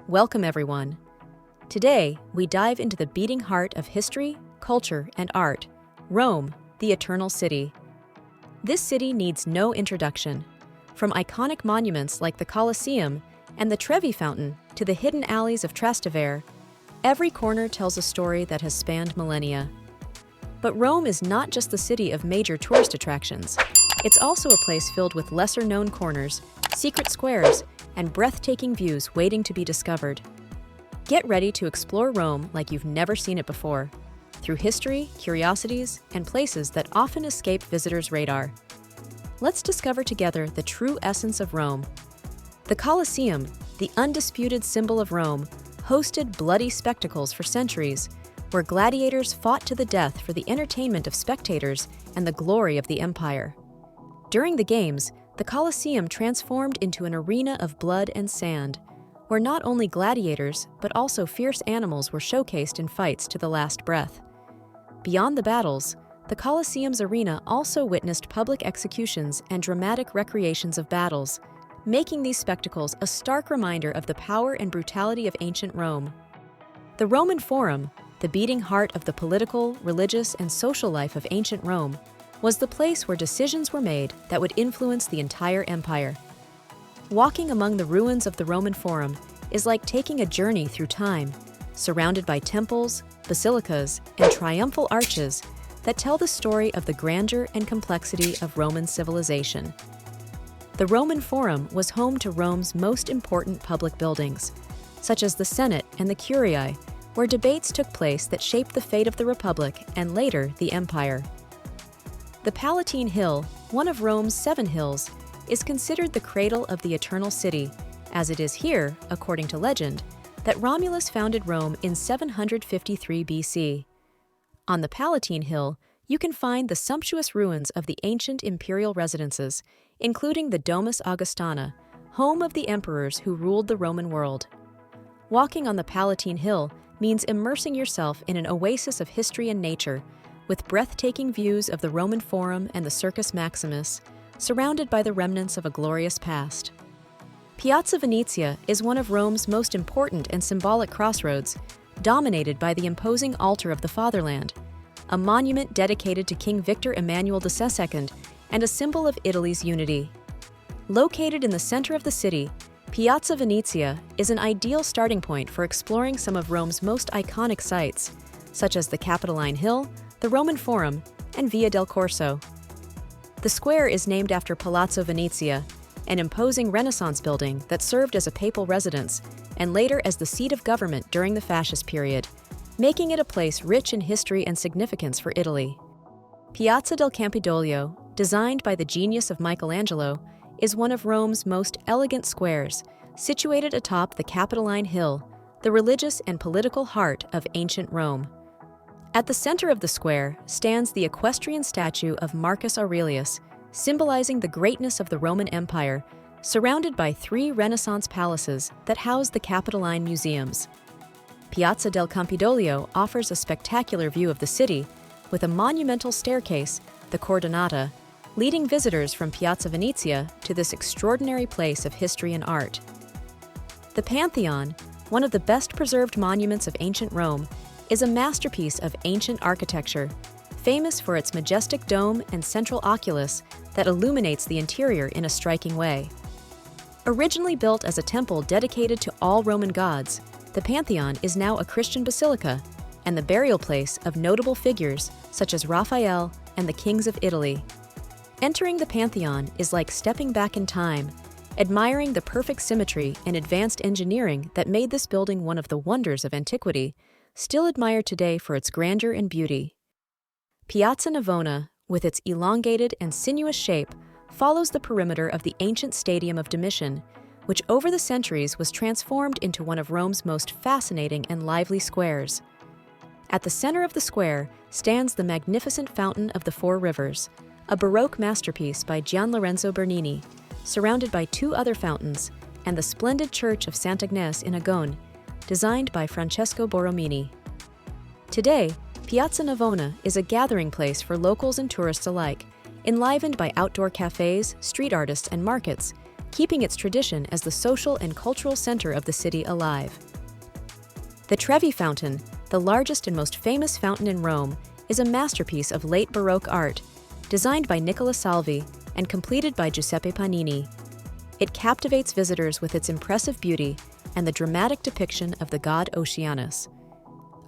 Welcome everyone. Today, we dive into the beating heart of history, culture, and art, Rome, the Eternal City. This city needs no introduction. From iconic monuments like the Colosseum and the Trevi Fountain to the hidden alleys of Trastevere, every corner tells a story that has spanned millennia. But Rome is not just the city of major tourist attractions. It's also a place filled with lesser-known corners, secret squares, and breathtaking views waiting to be discovered. Get ready to explore Rome like you've never seen it before, through history, curiosities, and places that often escape visitors' radar. Let's discover together the true essence of Rome. The Colosseum, the undisputed symbol of Rome, hosted bloody spectacles for centuries, where gladiators fought to the death for the entertainment of spectators and the glory of the empire. During the games, the Colosseum transformed into an arena of blood and sand, where not only gladiators, but also fierce animals were showcased in fights to the last breath. Beyond the battles, the Colosseum's arena also witnessed public executions and dramatic recreations of battles, making these spectacles a stark reminder of the power and brutality of ancient Rome. The Roman Forum, the beating heart of the political, religious, and social life of ancient Rome, was the place where decisions were made that would influence the entire empire. Walking among the ruins of the Roman Forum is like taking a journey through time, surrounded by temples, basilicas, and triumphal arches that tell the story of the grandeur and complexity of Roman civilization. The Roman Forum was home to Rome's most important public buildings, such as the Senate and the Curiae, where debates took place that shaped the fate of the Republic and later the Empire. The Palatine Hill, one of Rome's 7 hills, is considered the cradle of the Eternal City, as it is here, according to legend, that Romulus founded Rome in 753 BC. On the Palatine Hill, you can find the sumptuous ruins of the ancient imperial residences, including the Domus Augustana, home of the emperors who ruled the Roman world. Walking on the Palatine Hill means immersing yourself in an oasis of history and nature, with breathtaking views of the Roman Forum and the Circus Maximus, surrounded by the remnants of a glorious past. Piazza Venezia is one of Rome's most important and symbolic crossroads, dominated by the imposing altar of the Fatherland, a monument dedicated to King Victor Emmanuel II and a symbol of Italy's unity. Located in the center of the city, Piazza Venezia is an ideal starting point for exploring some of Rome's most iconic sites, such as the Capitoline Hill, the Roman Forum, and Via del Corso. The square is named after Palazzo Venezia, an imposing Renaissance building that served as a papal residence and later as the seat of government during the fascist period, making it a place rich in history and significance for Italy. Piazza del Campidoglio, designed by the genius of Michelangelo, is one of Rome's most elegant squares, situated atop the Capitoline Hill, the religious and political heart of ancient Rome. At the center of the square stands the equestrian statue of Marcus Aurelius, symbolizing the greatness of the Roman Empire, surrounded by 3 Renaissance palaces that house the Capitoline museums. Piazza del Campidoglio offers a spectacular view of the city, with a monumental staircase, the Cordonata, leading visitors from Piazza Venezia to this extraordinary place of history and art. The Pantheon, one of the best-preserved monuments of ancient Rome, is a masterpiece of ancient architecture, famous for its majestic dome and central oculus that illuminates the interior in a striking way. Originally built as a temple dedicated to all Roman gods, the Pantheon is now a Christian basilica and the burial place of notable figures such as Raphael and the kings of Italy. Entering the Pantheon is like stepping back in time, admiring the perfect symmetry and advanced engineering that made this building one of the wonders of antiquity, still admired today for its grandeur and beauty. Piazza Navona, with its elongated and sinuous shape, follows the perimeter of the ancient Stadium of Domitian, which over the centuries was transformed into one of Rome's most fascinating and lively squares. At the center of the square stands the magnificent Fountain of the Four Rivers, a Baroque masterpiece by San Lorenzo Bernini, surrounded by 2 other fountains, and the splendid Church of Sant'Agnes in Agone, designed by Francesco Borromini. Today, Piazza Navona is a gathering place for locals and tourists alike, enlivened by outdoor cafes, street artists, and markets, keeping its tradition as the social and cultural center of the city alive. The Trevi Fountain, the largest and most famous fountain in Rome, is a masterpiece of late Baroque art, designed by Nicola Salvi and completed by Giuseppe Panini. It captivates visitors with its impressive beauty and the dramatic depiction of the god Oceanus.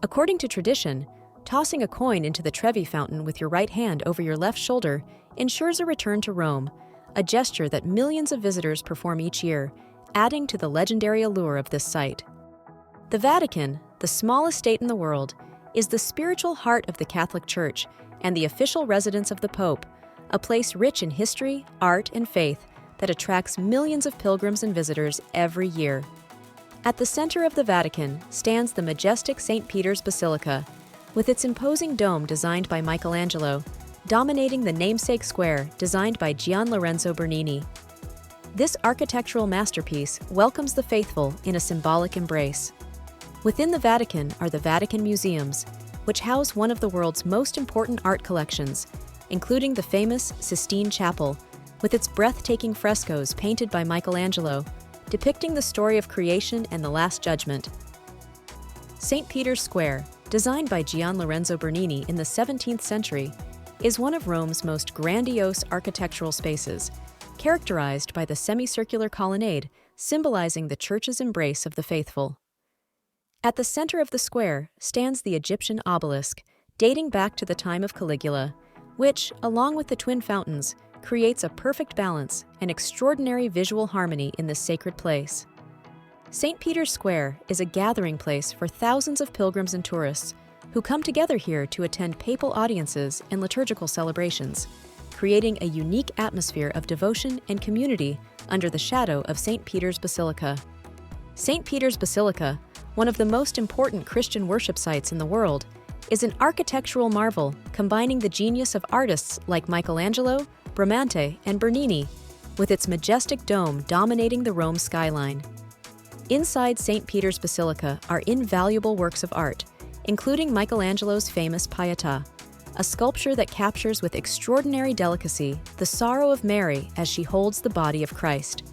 According to tradition, tossing a coin into the Trevi Fountain with your right hand over your left shoulder ensures a return to Rome, a gesture that millions of visitors perform each year, adding to the legendary allure of this site. The Vatican, the smallest state in the world, is the spiritual heart of the Catholic Church and the official residence of the Pope, a place rich in history, art, and faith that attracts millions of pilgrims and visitors every year. At the center of the Vatican stands the majestic St. Peter's Basilica, with its imposing dome designed by Michelangelo, dominating the namesake square designed by Gian Lorenzo Bernini. This architectural masterpiece welcomes the faithful in a symbolic embrace. Within the Vatican are the Vatican Museums, which house one of the world's most important art collections, including the famous Sistine Chapel, with its breathtaking frescoes painted by Michelangelo, depicting the story of creation and the Last Judgment. St. Peter's Square, designed by Gian Lorenzo Bernini in the 17th century, is one of Rome's most grandiose architectural spaces, characterized by the semicircular colonnade symbolizing the church's embrace of the faithful. At the center of the square stands the Egyptian obelisk, dating back to the time of Caligula, which, along with the twin fountains, creates a perfect balance and extraordinary visual harmony in this sacred place. St. Peter's Square is a gathering place for thousands of pilgrims and tourists who come together here to attend papal audiences and liturgical celebrations, creating a unique atmosphere of devotion and community under the shadow of St. Peter's Basilica. St. Peter's Basilica, one of the most important Christian worship sites in the world, is an architectural marvel combining the genius of artists like Michelangelo, Bramante, and Bernini, with its majestic dome dominating the Rome skyline. Inside St. Peter's Basilica are invaluable works of art, including Michelangelo's famous Pietà, a sculpture that captures with extraordinary delicacy the sorrow of Mary as she holds the body of Christ.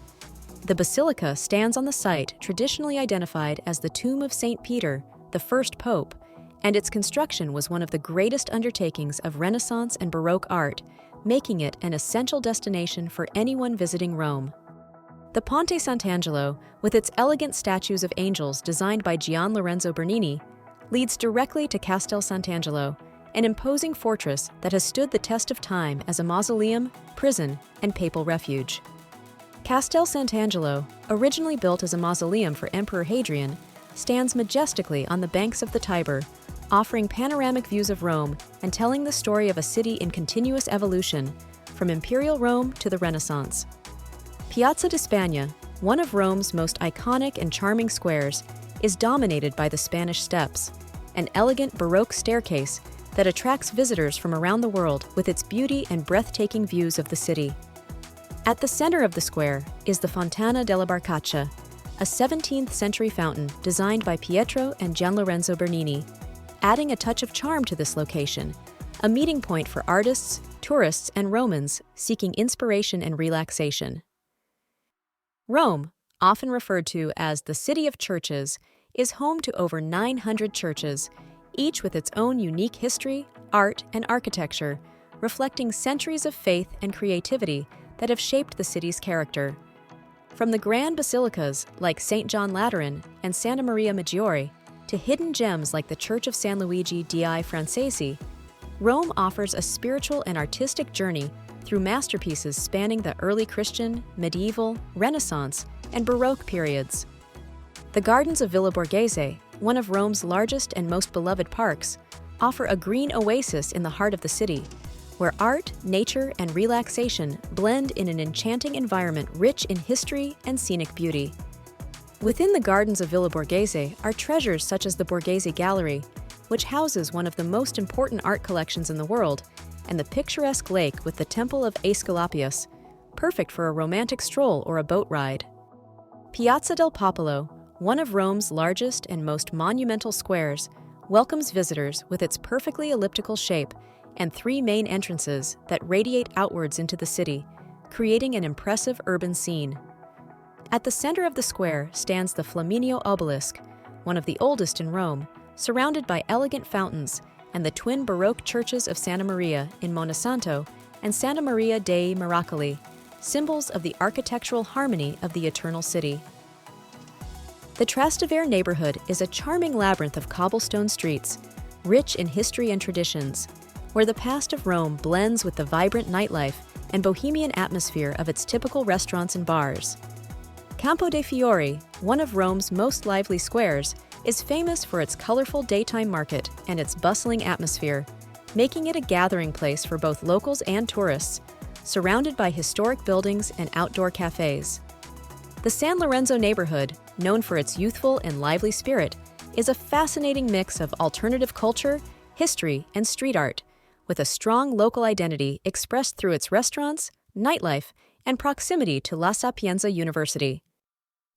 The basilica stands on the site traditionally identified as the tomb of St. Peter, the first pope, and its construction was one of the greatest undertakings of Renaissance and Baroque art, making it an essential destination for anyone visiting Rome. The Ponte Sant'Angelo, with its elegant statues of angels designed by Gian Lorenzo Bernini, leads directly to Castel Sant'Angelo, an imposing fortress that has stood the test of time as a mausoleum, prison, and papal refuge. Castel Sant'Angelo, originally built as a mausoleum for Emperor Hadrian, stands majestically on the banks of the Tiber, offering panoramic views of Rome and telling the story of a city in continuous evolution, from Imperial Rome to the Renaissance. Piazza di Spagna, one of Rome's most iconic and charming squares, is dominated by the Spanish Steps, an elegant Baroque staircase that attracts visitors from around the world with its beauty and breathtaking views of the city. At the center of the square is the Fontana della Barcaccia, a 17th century fountain designed by Pietro and Gian Lorenzo Bernini, adding a touch of charm to this location, a meeting point for artists, tourists, and Romans seeking inspiration and relaxation. Rome, often referred to as the City of Churches, is home to over 900 churches, each with its own unique history, art, and architecture, reflecting centuries of faith and creativity that have shaped the city's character. From the grand basilicas like St. John Lateran and Santa Maria Maggiore to hidden gems like the Church of San Luigi dei Francesi, Rome offers a spiritual and artistic journey through masterpieces spanning the early Christian, medieval, Renaissance, and Baroque periods. The gardens of Villa Borghese, one of Rome's largest and most beloved parks, offer a green oasis in the heart of the city, where art, nature, and relaxation blend in an enchanting environment rich in history and scenic beauty. Within the gardens of Villa Borghese are treasures such as the Borghese Gallery, which houses one of the most important art collections in the world, and the picturesque lake with the Temple of Aesculapius, perfect for a romantic stroll or a boat ride. Piazza del Popolo, one of Rome's largest and most monumental squares, welcomes visitors with its perfectly elliptical shape and three main entrances that radiate outwards into the city, creating an impressive urban scene. At the center of the square stands the Flaminio Obelisk, one of the oldest in Rome, surrounded by elegant fountains and the twin Baroque churches of Santa Maria in Montesanto and Santa Maria dei Miracoli, symbols of the architectural harmony of the Eternal City. The Trastevere neighborhood is a charming labyrinth of cobblestone streets, rich in history and traditions, where the past of Rome blends with the vibrant nightlife and bohemian atmosphere of its typical restaurants and bars. Campo de Fiori, one of Rome's most lively squares, is famous for its colorful daytime market and its bustling atmosphere, making it a gathering place for both locals and tourists, surrounded by historic buildings and outdoor cafes. The San Lorenzo neighborhood, known for its youthful and lively spirit, is a fascinating mix of alternative culture, history, and street art, with a strong local identity expressed through its restaurants, nightlife, and proximity to La Sapienza University.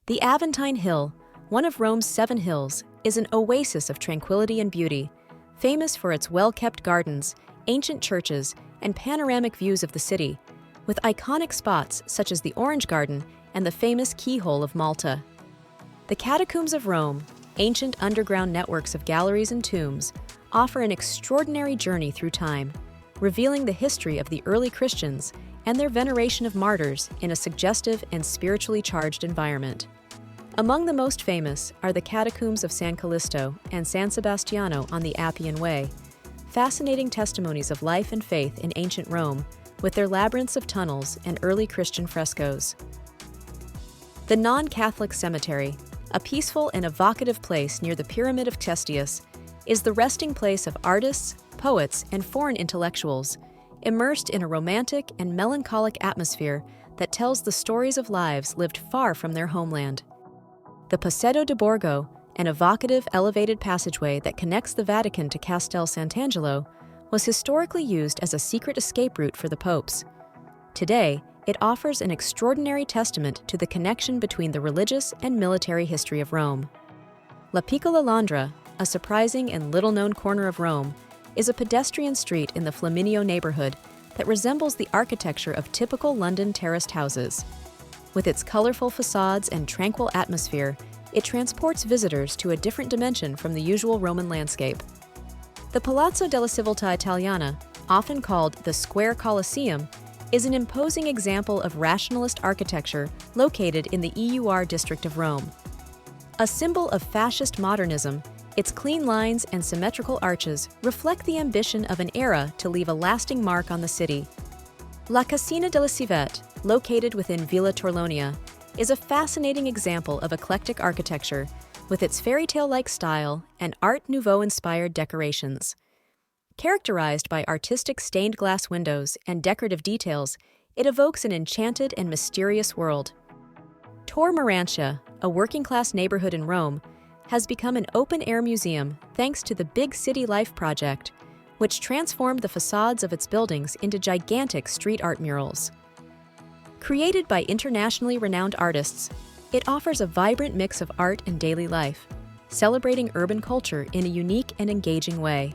The Aventine Hill, one of Rome's 7 hills, is an oasis of tranquility and beauty, famous for its well-kept gardens, ancient churches, and panoramic views of the city, with iconic spots such as the Orange Garden and the famous Keyhole of Malta. The Catacombs of Rome, ancient underground networks of galleries and tombs, offer an extraordinary journey through time, revealing the history of the early Christians and their veneration of martyrs in a suggestive and spiritually charged environment. Among the most famous are the Catacombs of San Callisto and San Sebastiano on the Appian Way, fascinating testimonies of life and faith in ancient Rome, with their labyrinths of tunnels and early Christian frescoes. The non-Catholic cemetery, a peaceful and evocative place near the Pyramid of Cestius, is the resting place of artists, poets, and foreign intellectuals, immersed in a romantic and melancholic atmosphere that tells the stories of lives lived far from their homeland. The Passetto di Borgo, an evocative elevated passageway that connects the Vatican to Castel Sant'Angelo, was historically used as a secret escape route for the popes. Today, it offers an extraordinary testament to the connection between the religious and military history of Rome. La Piccola Londra, a surprising and little-known corner of Rome, is a pedestrian street in the Flaminio neighborhood that resembles the architecture of typical London terraced houses. With its colorful facades and tranquil atmosphere, it transports visitors to a different dimension from the usual Roman landscape. The Palazzo della Civiltà Italiana, often called the Square Colosseum, is an imposing example of rationalist architecture located in the EUR district of Rome. A symbol of fascist modernism, its clean lines and symmetrical arches reflect the ambition of an era to leave a lasting mark on the city. La Casina delle Civette, located within Villa Torlonia, is a fascinating example of eclectic architecture, with its fairy tale-like style and Art Nouveau-inspired decorations. Characterized by artistic stained glass windows and decorative details, it evokes an enchanted and mysterious world. Tor Marancia, a working-class neighborhood in Rome, has become an open-air museum thanks to the Big City Life project, which transformed the facades of its buildings into gigantic street art murals. Created by internationally renowned artists, it offers a vibrant mix of art and daily life, celebrating urban culture in a unique and engaging way.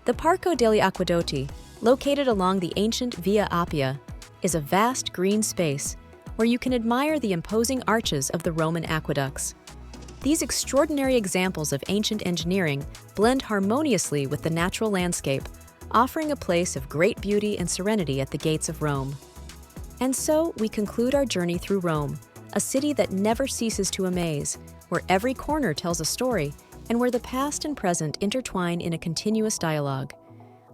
The Parco degli Acquedotti, located along the ancient Via Appia, is a vast green space where you can admire the imposing arches of the Roman aqueducts. These extraordinary examples of ancient engineering blend harmoniously with the natural landscape, offering a place of great beauty and serenity at the gates of Rome. And so we conclude our journey through Rome, a city that never ceases to amaze, where every corner tells a story, and where the past and present intertwine in a continuous dialogue.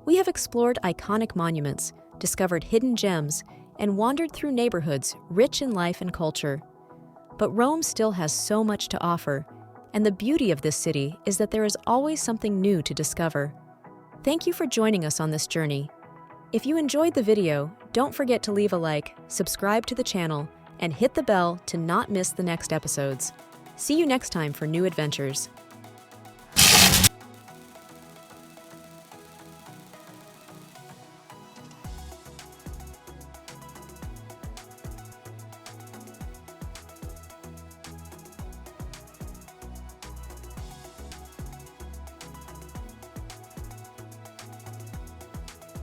We have explored iconic monuments, discovered hidden gems, and wandered through neighborhoods rich in life and culture. But Rome still has so much to offer, and the beauty of this city is that there is always something new to discover. Thank you for joining us on this journey. If you enjoyed the video, don't forget to leave a like, subscribe to the channel, and hit the bell to not miss the next episodes. See you next time for new adventures.